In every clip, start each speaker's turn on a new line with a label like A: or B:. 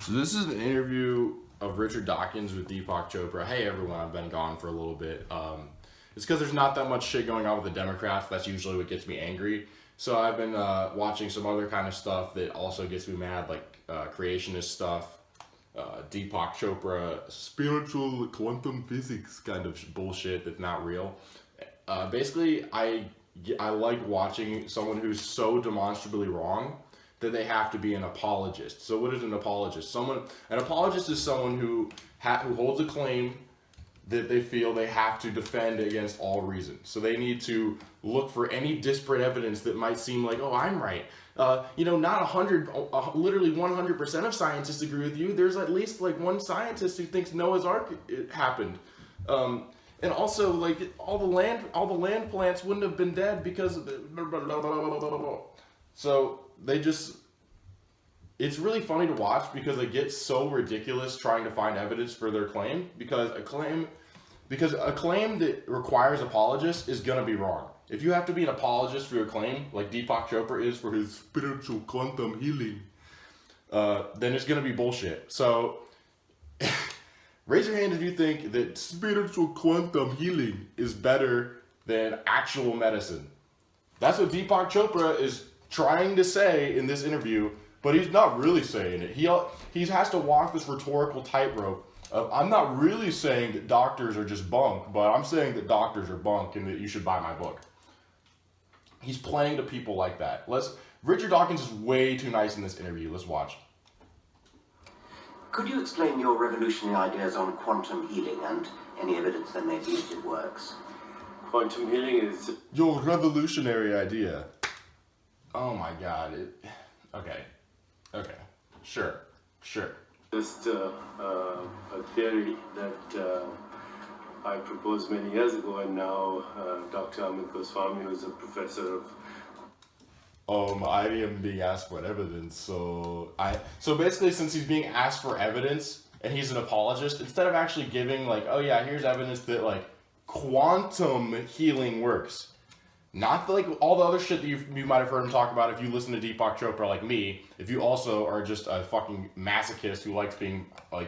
A: So this is an interview of Richard Dawkins with Deepak Chopra. Hey everyone, I've been gone for a little bit. It's because there's not that much shit going on with the Democrats. That's usually what gets me angry. So I've been watching some other kind of stuff that also gets me mad, like creationist stuff, Deepak Chopra, spiritual quantum physics kind of bullshit that's not real. Basically, I like watching someone who's so demonstrably wrong that they have to be an apologist. So what is an apologist? An apologist is someone who holds a claim that they feel they have to defend against all reason. So they need to look for any disparate evidence that might seem like, oh, I'm right. Not 100, literally 100% of scientists agree with you. There's at least like one scientist who thinks Noah's Ark happened. And also, like, all the land plants wouldn't have been dead because of the blah, blah, blah, blah, blah, blah. So it's really funny to watch because they get so ridiculous trying to find evidence for their claim, because a claim that requires apologists is gonna be wrong. If you have to be an apologist for your claim, like Deepak Chopra is for his spiritual quantum healing, then it's gonna be bullshit. So raise your hand if you think that spiritual quantum healing is better than actual medicine. That's what Deepak Chopra is trying to say in this interview, but he's not really saying it. He has to walk this rhetorical tightrope of, I'm not really saying that doctors are just bunk, but I'm saying that doctors are bunk and that you should buy my book. He's playing to people like that. Richard Dawkins is way too nice in this interview. Let's watch.
B: Could you explain your revolutionary ideas on quantum healing and any evidence there may be that it works?
C: Quantum healing is...
A: Your revolutionary idea. Oh my god. Okay. Sure.
C: just a theory that I proposed many years ago, and now Dr. Amit Goswami, who is a professor of...
A: I am being asked for evidence, so basically, since he's being asked for evidence and he's an apologist, instead of actually giving like, oh yeah, here's evidence that like quantum healing works, not like all the other shit that you might have heard him talk about if you listen to Deepak Chopra like me, if you also are just a fucking masochist who likes being in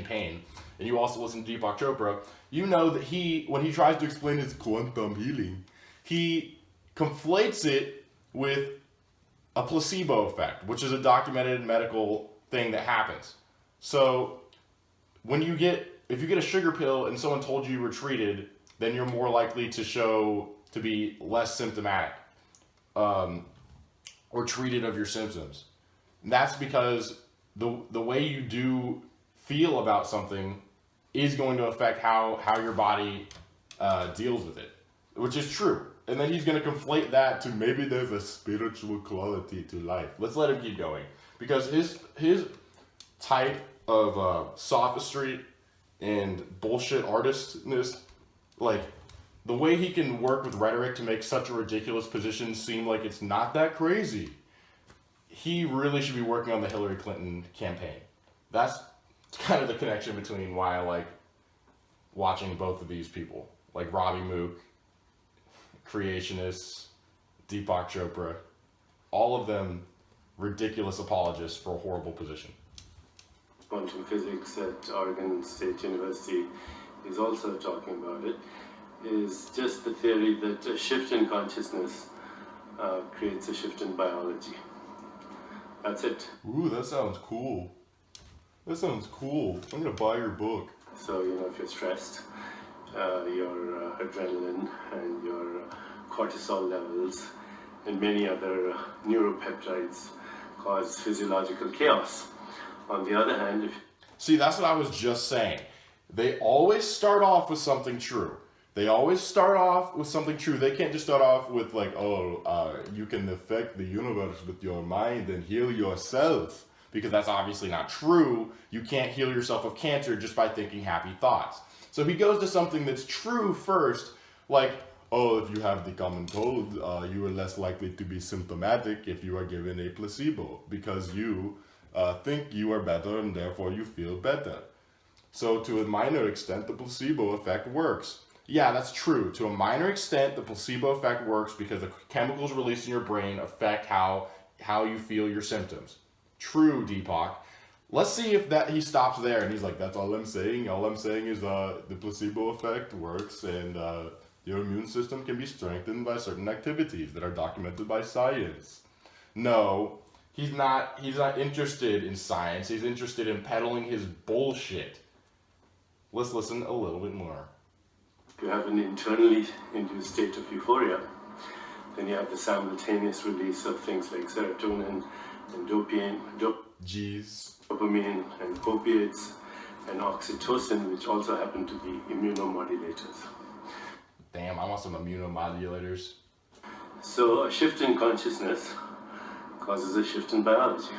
A: pain, and you also listen to Deepak Chopra, you know that when he tries to explain his quantum healing, he conflates it with a placebo effect, which is a documented medical thing that happens. So if you get a sugar pill and someone told you were treated, then you're more likely to be less symptomatic, or treated of your symptoms. And that's because the way you do feel about something is going to affect how your body deals with it, which is true. And then he's going to conflate that to maybe there's a spiritual quality to life. Let's let him keep going, because his type of sophistry and bullshit artistness, like the way he can work with rhetoric to make such a ridiculous position seem like it's not that crazy. He really should be working on the Hillary Clinton campaign. That's kind of the connection between why I like watching both of these people, like Robbie Mook, creationists, Deepak Chopra, all of them ridiculous apologists for a horrible position.
C: Quantum physics at Oregon State University is also talking about it, is just the theory that a shift in consciousness creates a shift in biology. That's it.
A: Ooh, that sounds cool. I'm gonna buy your book.
C: So, if you're stressed, your adrenaline and your cortisol levels and many other neuropeptides cause physiological chaos. On the other hand,
A: See, that's what I was just saying. They always start off with something true. They can't just start off with like, you can affect the universe with your mind and heal yourself, because that's obviously not true. You can't heal yourself of cancer just by thinking happy thoughts. So he goes to something that's true first, like, if you have the common cold, you are less likely to be symptomatic if you are given a placebo, because you think you are better and therefore you feel better. So to a minor extent, the placebo effect works. Yeah, that's true. To a minor extent, the placebo effect works because the chemicals released in your brain affect how you feel your symptoms. True, Deepak. Let's see if that he stops there and he's like, that's all I'm saying. All I'm saying is the placebo effect works and your immune system can be strengthened by certain activities that are documented by science. No, he's not interested in science. He's interested in peddling his bullshit. Let's listen a little bit more.
C: You have an internally induced state of euphoria. Then you have the simultaneous release of things like serotonin and dopamine and opiates and oxytocin, which also happen to be immunomodulators.
A: Damn, I want some immunomodulators.
C: So a shift in consciousness causes a shift in biology.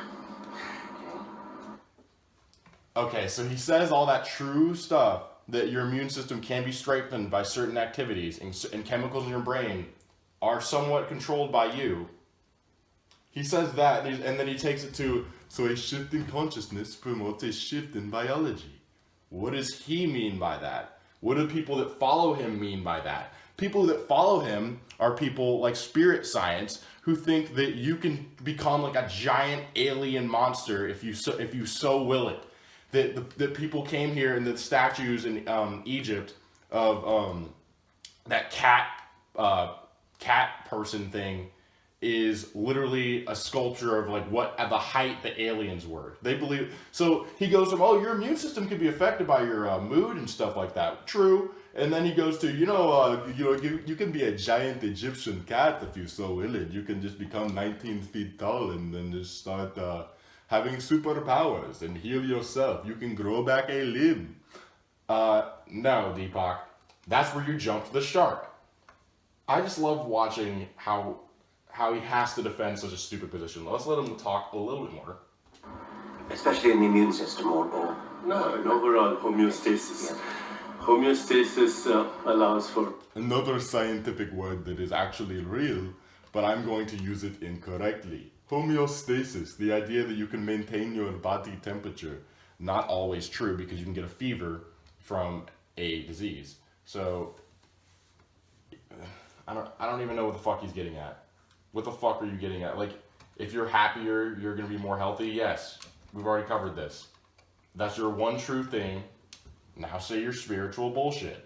A: Okay, so he says all that true stuff, that your immune system can be strengthened by certain activities and chemicals in your brain are somewhat controlled by you. He says that, and then he takes it to, so a shift in consciousness promotes a shift in biology. What does he mean by that? What do people that follow him mean by that? People that follow him are people like spirit science who think that you can become like a giant alien monster if you so will it. That people came here and the statues in Egypt of that cat person thing is literally a sculpture of like what at the height the aliens were. They believe, so he goes from, oh, your immune system can be affected by your mood and stuff like that. True. And then he goes to, you can be a giant Egyptian cat if you so will it. You can just become 19 feet tall and then just start having superpowers and heal yourself. You can grow back a limb. No, Deepak. That's where you jump the shark. I just love watching how he has to defend such a stupid position. Let's let him talk a little bit more.
B: Especially in the immune system or
C: No, an overall homeostasis.
B: Yeah.
C: Homeostasis allows for
A: Another scientific word that is actually real, but I'm going to use it incorrectly. Homeostasis, the idea that you can maintain your body temperature. Not always true because you can get a fever from a disease. So I don't even know what the fuck he's getting at. What the fuck are you getting at? Like, if you're happier, you're gonna be more healthy? Yes. We've already covered this. That's your one true thing. Now say your spiritual bullshit.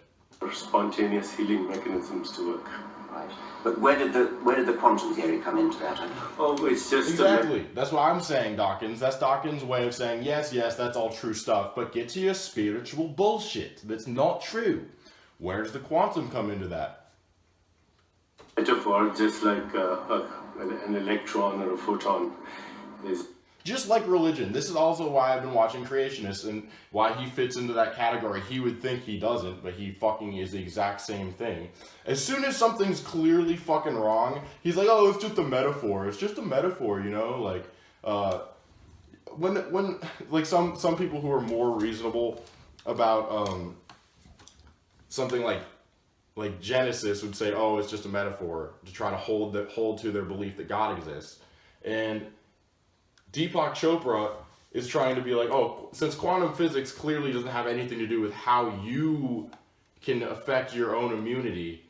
C: spontaneous healing mechanisms to work.
B: Right. But where did the quantum theory come into that?
C: Oh, it's just
A: Exactly. That's what I'm saying, Dawkins. That's Dawkins' way of saying, yes, that's all true stuff, but get to your spiritual bullshit. That's not true. Where does the quantum come into that?
C: metaphor, just like an electron or a photon is.
A: Just like religion. This is also why I've been watching creationists and why he fits into that category. He would think he doesn't, but he fucking is the exact same thing. As soon as something's clearly fucking wrong, he's like, oh, it's just a metaphor. It's just a metaphor, you know? Like, when like some people who are more reasonable about something like Genesis would say, oh, it's just a metaphor to try to hold to their belief that God exists. And Deepak Chopra is trying to be like, oh, since quantum physics clearly doesn't have anything to do with how you can affect your own immunity,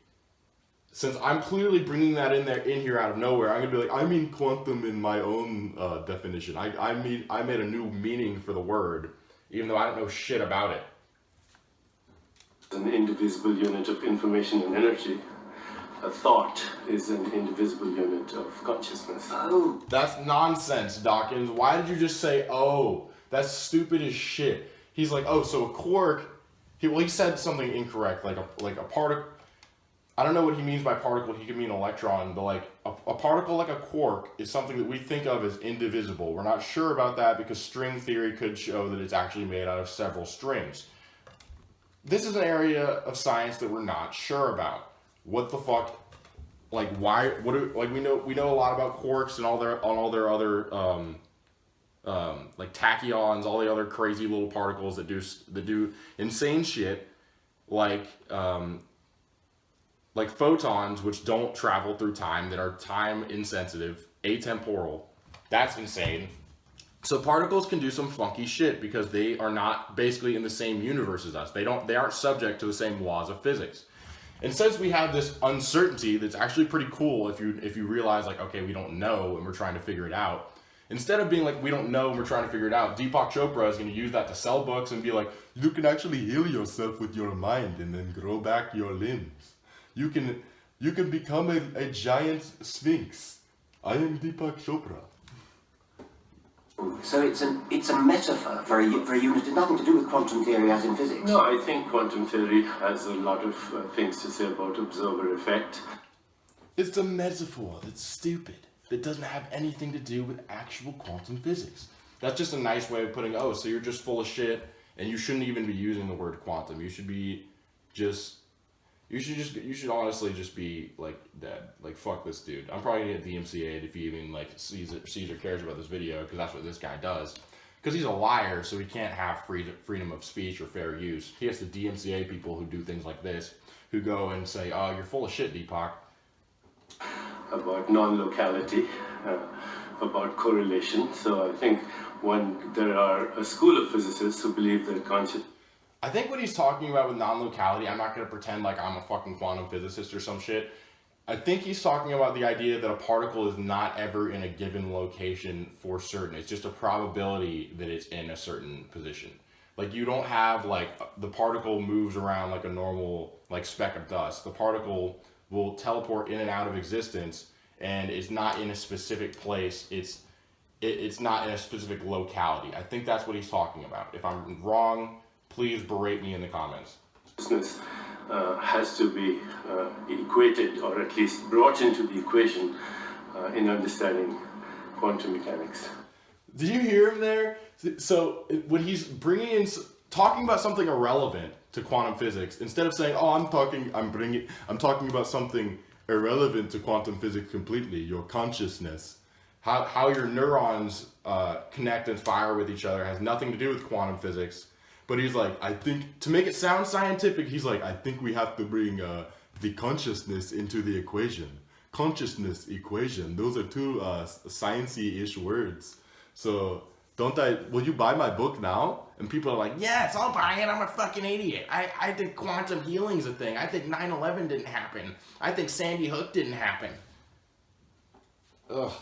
A: since I'm clearly bringing that in here out of nowhere, I'm gonna be like, I mean quantum in my own definition. I made a new meaning for the word, even though I don't know shit about it.
C: An indivisible unit of information and energy. A thought is an indivisible unit of consciousness.
B: Oh.
A: That's nonsense, Dawkins. Why did you just say, oh? That's stupid as shit. He's like, oh, so a quark, he said something incorrect, like a particle. I don't know what he means by particle. He could mean electron, but like a particle like a quark is something that we think of as indivisible. We're not sure about that because string theory could show that it's actually made out of several strings. This is an area of science that we're not sure about. What the fuck? Like why? We know a lot about quarks and all their other like tachyons, all the other crazy little particles that do insane shit, like photons, which don't travel through time, that are time insensitive, atemporal. That's insane. So particles can do some funky shit because they are not basically in the same universe as us. They aren't subject to the same laws of physics. And since we have this uncertainty that's actually pretty cool if you realize like, okay, we don't know and we're trying to figure it out, Instead of being like, we don't know and we're trying to figure it out, Deepak Chopra is going to use that to sell books and be like, you can actually heal yourself with your mind and then grow back your limbs. You can become a giant sphinx. I am Deepak Chopra.
B: So it's a metaphor for a unit. It's nothing to do with quantum theory as in physics.
C: No, I think quantum theory has a lot of things to say about observer effect.
A: It's a metaphor that's stupid. That doesn't have anything to do with actual quantum physics. That's just a nice way of putting, oh, so you're just full of shit and you shouldn't even be using the word quantum. You should honestly just be like dead. Like, fuck this dude. I'm probably gonna get DMCA'd if he even like sees or cares about this video, because that's what this guy does. Because he's a liar, so he can't have freedom of speech or fair use. He has to DMCA people who do things like this, who go and say, oh, you're full of shit, Deepak.
C: About non-locality, about correlation. So I think there are a school of physicists who believe that
A: I think what he's talking about with non-locality, I'm not going to pretend like I'm a fucking quantum physicist or some shit. I think he's talking about the idea that a particle is not ever in a given location for certain. It's just a probability that it's in a certain position. Like, you don't have, like, the particle moves around like a normal, like, speck of dust. The particle will teleport in and out of existence, and it's not in a specific place. It's not in a specific locality. I think that's what he's talking about. If I'm wrong, please berate me in the comments.
C: Consciousness has to be equated, or at least brought into the equation in understanding quantum mechanics.
A: Did you hear him there? So when he's talking about something irrelevant to quantum physics, instead of saying, "Oh, I'm talking about something irrelevant to quantum physics completely," your consciousness, how your neurons connect and fire with each other has nothing to do with quantum physics. But he's like, I think, to make it sound scientific, he's like, I think we have to bring the consciousness into the equation. Consciousness equation. Those are two sciencey-ish words. So will you buy my book now? And people are like, yes, I'll buy it. I'm a fucking idiot. I think quantum healing's a thing. I think 9/11 didn't happen. I think Sandy Hook didn't happen. Ugh.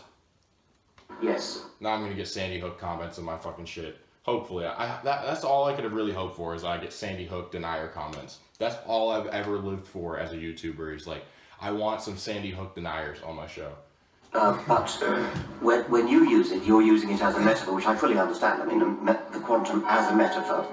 B: Yes.
A: Now I'm going to get Sandy Hook comments on my fucking shit. Hopefully. That's all I could have really hoped for, is I get Sandy Hook denier comments. That's all I've ever lived for as a YouTuber, is like, I want some Sandy Hook deniers on my show.
B: But when you use it, you're using it as a metaphor, which I fully understand. I mean, the quantum as a metaphor.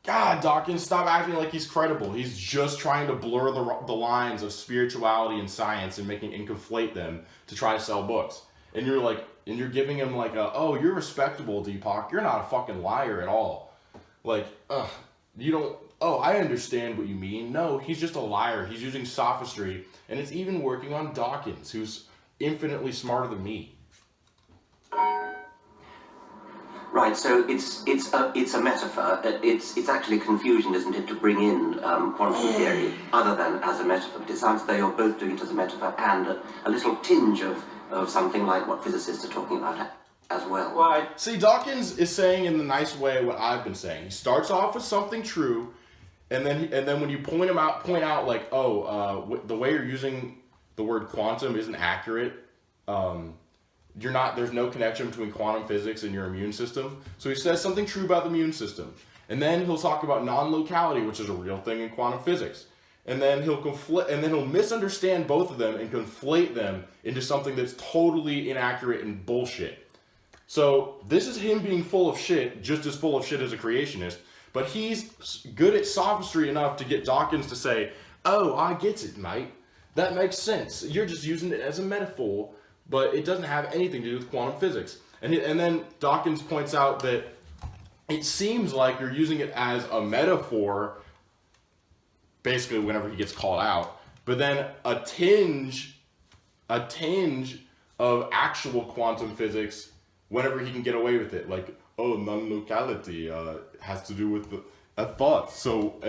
A: God, Dawkins, stop acting like he's credible. He's just trying to blur the lines of spirituality and science and conflate them to try to sell books. And you're giving him like oh, you're respectable, Deepak. You're not a fucking liar at all. Like, I understand what you mean. No, he's just a liar. He's using sophistry, and it's even working on Dawkins, who's infinitely smarter than me.
B: Right, so it's a metaphor. It's actually confusion, isn't it, to bring in quantum theory other than as a metaphor. But it sounds they are both doing it as a metaphor and a little tinge of something like what physicists are talking about as well.
C: Why?
A: See, Dawkins is saying in the nice way what I've been saying. He starts off with something true, and then when you point out like, the way you're using the word quantum isn't accurate. There's no connection between quantum physics and your immune system. So he says something true about the immune system. And then he'll talk about non-locality, which is a real thing in quantum physics. And then he'll misunderstand both of them and conflate them into something that's totally inaccurate and bullshit. So this is him being full of shit, just as full of shit as a creationist, but he's good at sophistry enough to get Dawkins to say, oh, I get it, mate. That makes sense. You're just using it as a metaphor, but it doesn't have anything to do with quantum physics. And then Dawkins points out that it seems like you're using it as a metaphor, basically whenever he gets called out, but then a tinge of actual quantum physics whenever he can get away with it. Like, oh, non-locality has to do with a thought. So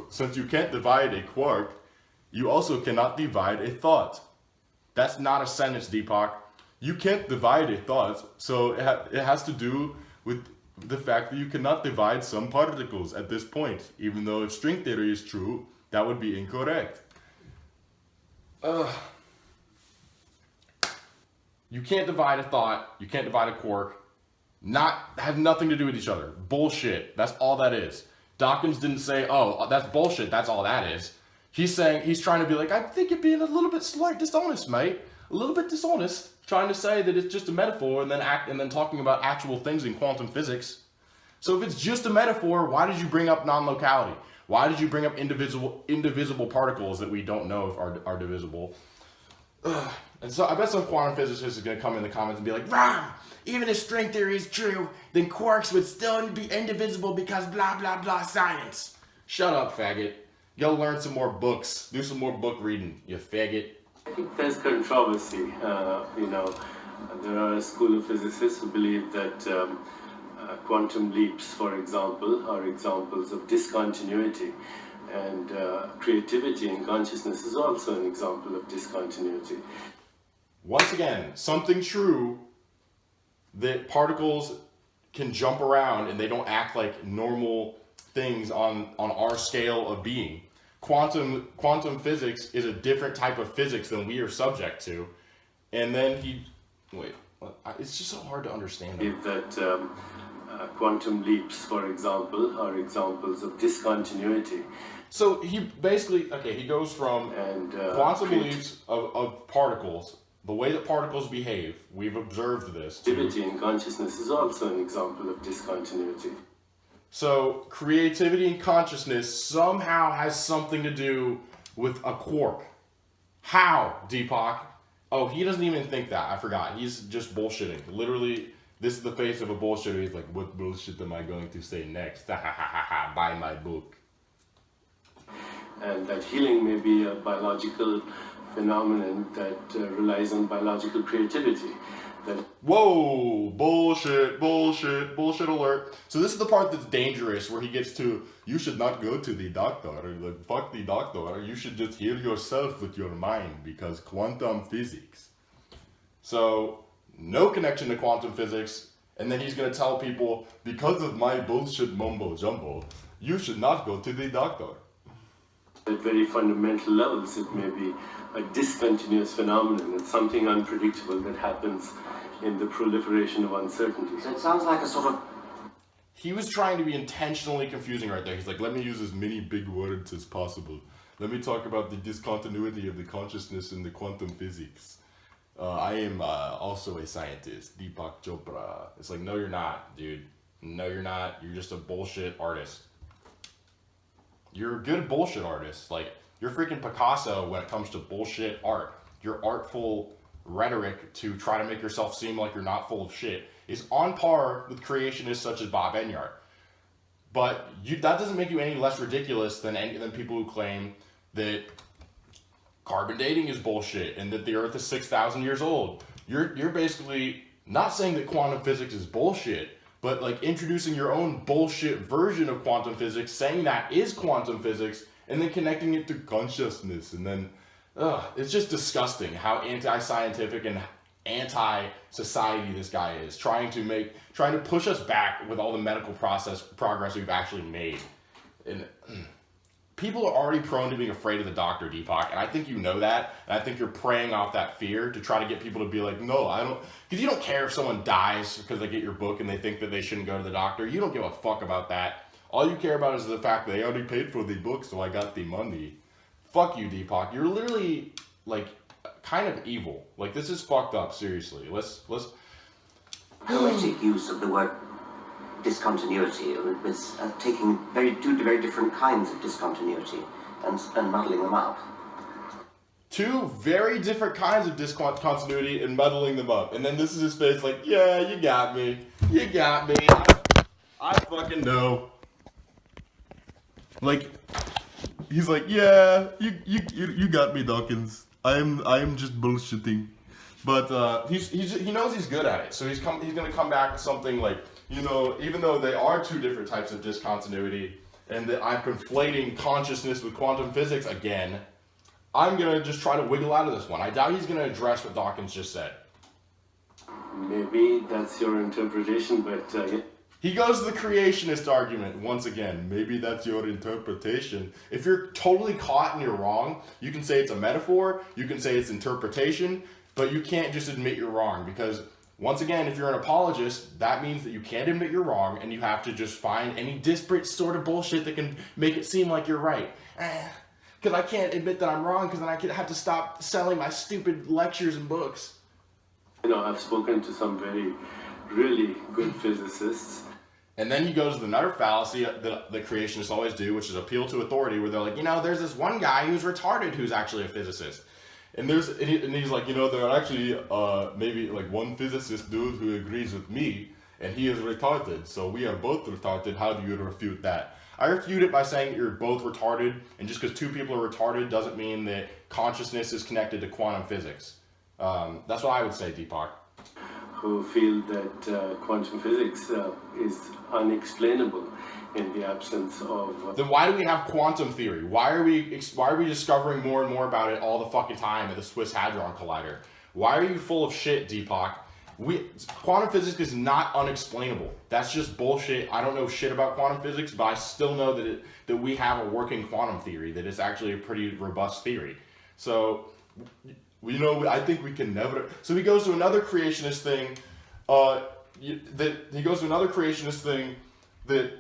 A: since you can't divide a quark, you also cannot divide a thought. That's not a sentence, Deepak. You can't divide a thought, so it has to do with the fact that you cannot divide some particles at this point, even though if string theory is true, that would be incorrect. You can't divide a thought. You can't divide a quark. Have nothing to do with each other. Bullshit. That's all that is. Dawkins didn't say, oh, that's bullshit. That's all that is. He's trying to be like, I think you're being a little bit dishonest, mate. A little bit dishonest. Trying to say that it's just a metaphor and then talking about actual things in quantum physics. So if it's just a metaphor, why did you bring up non-locality? Why did you bring up indivisible particles that we don't know if are divisible? Ugh. And so I bet some quantum physicist is going to come in the comments and be like, wrong! Even if string theory is true, then quarks would still be indivisible because blah, blah, blah science. Shut up, faggot. Go learn some more books. Do some more book reading, you faggot.
C: I think there's controversy. There are a school of physicists who believe that quantum leaps, for example, are examples of discontinuity. And creativity in consciousness is also an example of discontinuity.
A: Once again, something true that particles can jump around and they don't act like normal things on our scale of being. Quantum physics is a different type of physics than we are subject to. And then it's just so hard to understand.
C: That quantum leaps, for example, are examples of discontinuity.
A: So he basically, he goes from quantum leaps of particles, the way that particles behave, we've observed this.
C: Creativity in consciousness is also an example of discontinuity.
A: So creativity in consciousness somehow has something to do with a quark. How, Deepak? Oh, he doesn't even think that. I forgot. He's just bullshitting. Literally, this is the face of a bullshitter. He's like, what bullshit am I going to say next? Ha ha ha ha, buy my book.
C: And that healing may be a biological phenomenon that relies on biological creativity.
A: Whoa, bullshit alert. So this is the part that's dangerous, where he gets to, you should not go to the doctor, like, fuck the doctor, you should just heal yourself with your mind, because quantum physics. So, no connection to quantum physics, and then he's going to tell people, because of my bullshit mumbo jumbo, you should not go to the doctor.
C: At very fundamental levels, it may be a discontinuous phenomenon. It's something unpredictable that happens in the proliferation of uncertainty.
B: So it sounds like a sort of...
A: He was trying to be intentionally confusing right there. He's like, let me use as many big words as possible. Let me talk about the discontinuity of the consciousness in the quantum physics. I am also a scientist, Deepak Chopra. It's like, no, you're not, dude. No, you're not. You're just a bullshit artist. You're a good bullshit artist. Like, you're freaking Picasso when it comes to bullshit art. Your artful rhetoric to try to make yourself seem like you're not full of shit is on par with creationists such as Bob Enyart. But that doesn't make you any less ridiculous than people who claim that carbon dating is bullshit and that the Earth is 6,000 years old. You're basically not saying that quantum physics is bullshit, but like introducing your own bullshit version of quantum physics, saying that is quantum physics, and then connecting it to consciousness. And then, it's just disgusting how anti-scientific and anti-society this guy is, trying to push us back with all the medical progress we've actually made. And people are already prone to being afraid of the doctor, Deepak, and I think you know that, and I think you're preying off that fear to try to get people to be like, no, I don't, because you don't care if someone dies because they get your book and they think that they shouldn't go to the doctor. You don't give a fuck about that. All you care about is the fact that they already paid for the book, so I got the money. Fuck you, Deepak. You're literally, like, kind of evil. Like, this is fucked up, seriously. Let's...
B: Poetic use of the word discontinuity was taking two very different kinds of discontinuity and muddling them up.
A: Two very different kinds of discontinuity and muddling them up. And then this is his face like, yeah, you got me. You got me. I fucking know. Like, he's like, yeah, you got me, Dawkins. I am just bullshitting. But he knows he's good at it. So he's gonna come back with something like, you know, even though they are two different types of discontinuity, and that I'm conflating consciousness with quantum physics again, I'm gonna just try to wiggle out of this one. I doubt he's gonna address what Dawkins just said.
C: Maybe that's your interpretation, but
A: He goes to the creationist argument once again. Maybe that's your interpretation. If you're totally caught and you're wrong, you can say it's a metaphor, you can say it's interpretation. but you can't just admit you're wrong, because once again, if you're an apologist, that means that you can't admit you're wrong, and you have to just find any disparate sort of bullshit that can make it seem like you're right. Because I can't admit that I'm wrong, because then I have to stop selling my stupid lectures and books.
C: I've spoken to some really good physicists.
A: And then he goes to another fallacy that the creationists always do, which is appeal to authority, where they're like, there's this one guy who's retarded who's actually a physicist. And he's like, there are actually maybe like one physicist dude who agrees with me, and he is retarded, so we are both retarded. How do you refute that? I refute it by saying that you're both retarded, and just because two people are retarded doesn't mean that consciousness is connected to quantum physics. That's what I would say, Deepak.
C: Who feel that quantum physics is unexplainable in the absence of...
A: Then why do we have quantum theory? Why are we discovering more and more about it all the fucking time at the Swiss Hadron Collider? Why are you full of shit, Deepak? Quantum physics is not unexplainable. That's just bullshit. I don't know shit about quantum physics, but I still know that we have a working quantum theory, that it's actually a pretty robust theory. So, I think we can never... So he goes to another creationist thing, that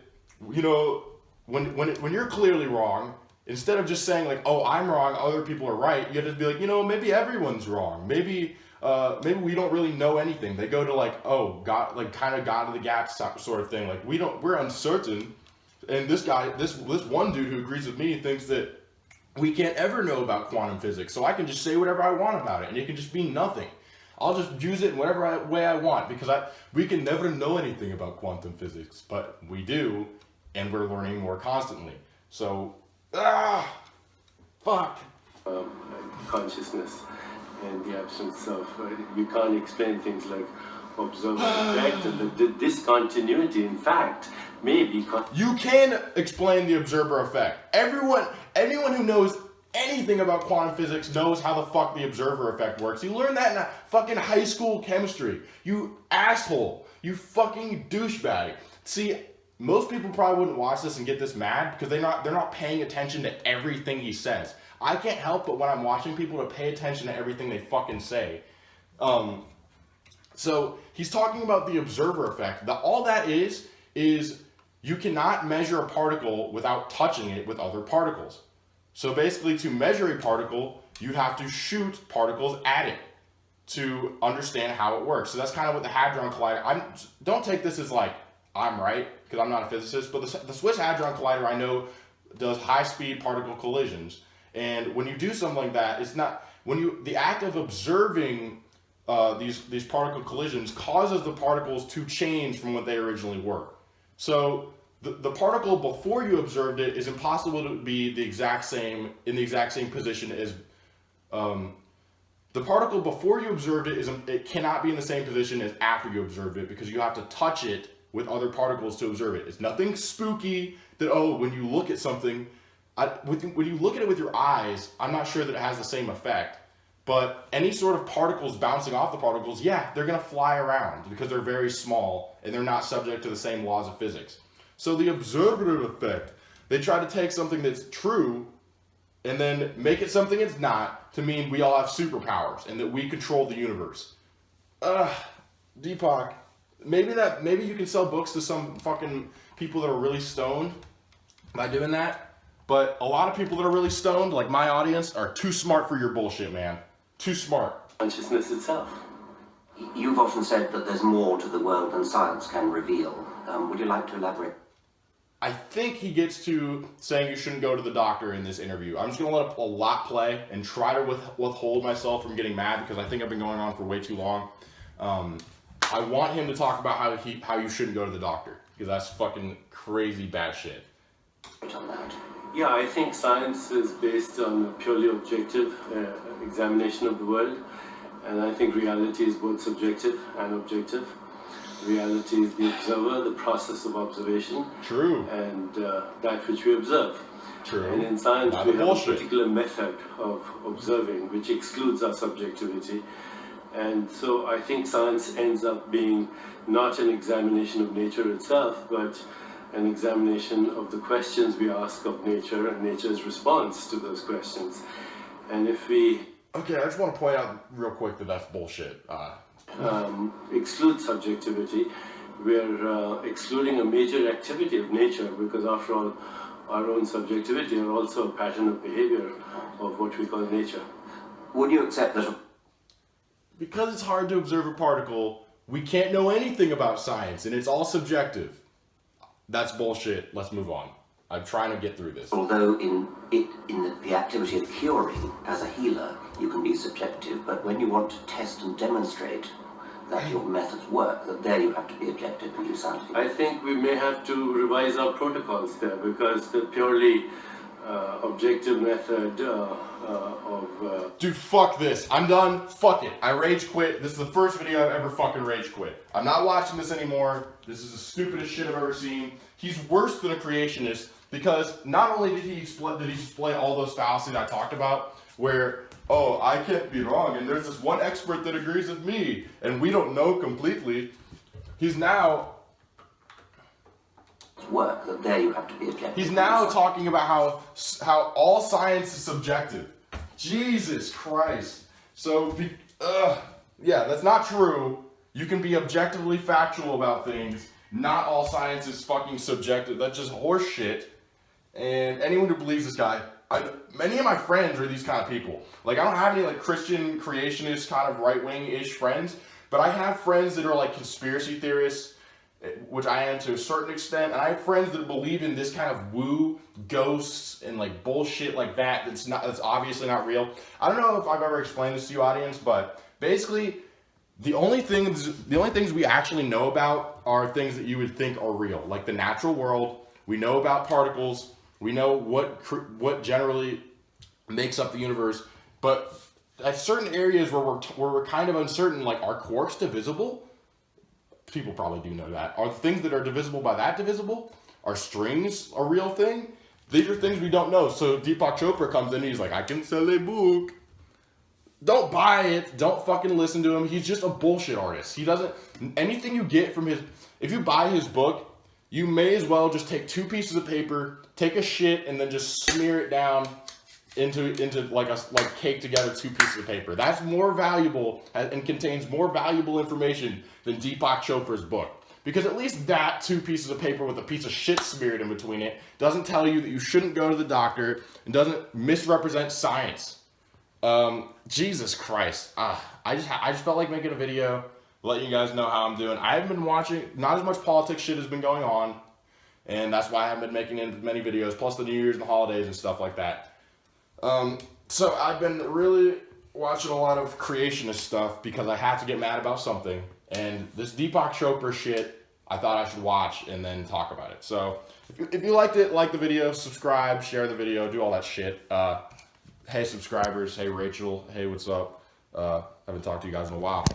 A: when you're clearly wrong, instead of just saying like, oh, I'm wrong, other people are right, you have to be like, maybe everyone's wrong. Maybe we don't really know anything. They go to like, oh, God, like kind of God of the gap sort of thing. Like we're uncertain. And this one dude who agrees with me thinks that we can't ever know about quantum physics. So I can just say whatever I want about it, and it can just be nothing. I'll just use it in whatever way I want, because we can never know anything about quantum physics, but we do, and we're learning more constantly. So, fuck.
C: Consciousness in the absence of, you can't explain things like observer effect and the discontinuity, in fact, maybe...
A: You can explain the observer effect. Anyone who knows anything about quantum physics knows how the fuck the observer effect works. You learned that in fucking high school chemistry. You asshole. You fucking douchebag. See, most people probably wouldn't watch this and get this mad because they're not paying attention to everything he says. I can't help but when I'm watching people to pay attention to everything they fucking say. So he's talking about the observer effect. All that is you cannot measure a particle without touching it with other particles. So basically, to measure a particle, you have to shoot particles at it to understand how it works. So that's kind of what the Hadron Collider... Don't take this as like, I'm right, because I'm not a physicist, but the Swiss Hadron Collider, I know, does high-speed particle collisions. And when you do something like that, it's not... The act of observing these particle collisions causes the particles to change from what they originally were. So... The particle before you observed it is impossible to be in the exact same position as the particle before you observed it. It cannot be in the same position as after you observed it, because you have to touch it with other particles to observe it. It's nothing spooky that, when you look at something, when you look at it with your eyes, I'm not sure that it has the same effect. But any sort of particles bouncing off the particles, they're going to fly around because they're very small and they're not subject to the same laws of physics. So the observer effect, they try to take something that's true and then make it something it's not, to mean we all have superpowers and that we control the universe. Deepak, maybe you can sell books to some fucking people that are really stoned by doing that. But a lot of people that are really stoned, like my audience, are too smart for your bullshit, man. Too smart.
C: Consciousness itself.
B: You've often said that there's more to the world than science can reveal. Would you like to elaborate?
A: I think he gets to saying you shouldn't go to the doctor in this interview. I'm just going to let a lot play and try to withhold myself from getting mad, because I think I've been going on for way too long. I want him to talk about how you shouldn't go to the doctor, because that's fucking crazy bad shit.
C: Yeah, I think science is based on a purely objective examination of the world, and I think reality is both subjective and objective. Reality is the observer, the process of observation.
A: True.
C: And that which we observe.
A: True.
C: And in science, we have
A: bullshit.
C: a particular method of observing which excludes our subjectivity. And so I think science ends up being not an examination of nature itself, but an examination of the questions we ask of nature and nature's response to those questions. And if we...
A: Okay, I just want to point out real quick that that's bullshit.
C: Exclude subjectivity. We're excluding a major activity of nature because, after all, our own subjectivity are also a pattern of behavior of what we call nature.
B: Would you accept that?
A: Because it's hard to observe a particle, we can't know anything about science, and it's all subjective. That's bullshit. Let's move on. I'm trying to get through this.
B: Although in the activity of curing as a healer, you can be subjective, but when you want to test and demonstrate that your methods work, that there you have to be objective and do scientific.
C: I think we may have to revise our protocols there, because the purely objective method
A: Dude, fuck this. I'm done. Fuck it. I rage quit. This is the first video I've ever fucking rage quit. I'm not watching this anymore. This is the stupidest shit I've ever seen. He's worse than a creationist because not only did he display all those fallacies I talked about, where, oh, I can't be wrong, and there's this one expert that agrees with me, and we don't know completely. He's now
B: work, that there you have to be objective.
A: He's now talking about how all science is subjective. Jesus Christ. So, yeah, that's not true. You can be objectively factual about things. Not all science is fucking subjective. That's just horse shit. And anyone who believes this guy, many of my friends are these kind of people. Like, I don't have any, like, Christian creationist kind of right-wing-ish friends, but I have friends that are, like, conspiracy theorists, which I am to a certain extent, and I have friends that believe in this kind of woo, ghosts, and like bullshit like that. That's obviously not real. I don't know if I've ever explained this to you, audience, but basically, the only things we actually know about are things that you would think are real, like the natural world. We know about particles. We know what generally makes up the universe, but at certain areas where we're kind of uncertain, like, are quarks divisible? People probably do know that. Are the things that are divisible by that divisible? Are strings a real thing? These are things we don't know. So Deepak Chopra comes in and he's like, I can sell a book. Don't buy it. Don't fucking listen to him. He's just a bullshit artist. He doesn't, anything you get from his, if you buy his book, you may as well just take 2 pieces of paper, take a shit, and then just smear it down into like cake together 2 pieces of paper. That's more valuable and contains more valuable information than Deepak Chopra's book. Because at least that 2 pieces of paper with a piece of shit smeared in between it doesn't tell you that you shouldn't go to the doctor and doesn't misrepresent science. Jesus Christ. I just felt like making a video, letting you guys know how I'm doing. I haven't been watching, not as much politics shit has been going on, and that's why I haven't been making many videos, plus the New Year's and the holidays and stuff like that. So I've been really watching a lot of creationist stuff because I have to get mad about something. And this Deepak Chopra shit, I thought I should watch and then talk about it. So if you liked it, like the video, subscribe, share the video, do all that shit. Hey subscribers, hey Rachel, hey what's up? I haven't talked to you guys in a while.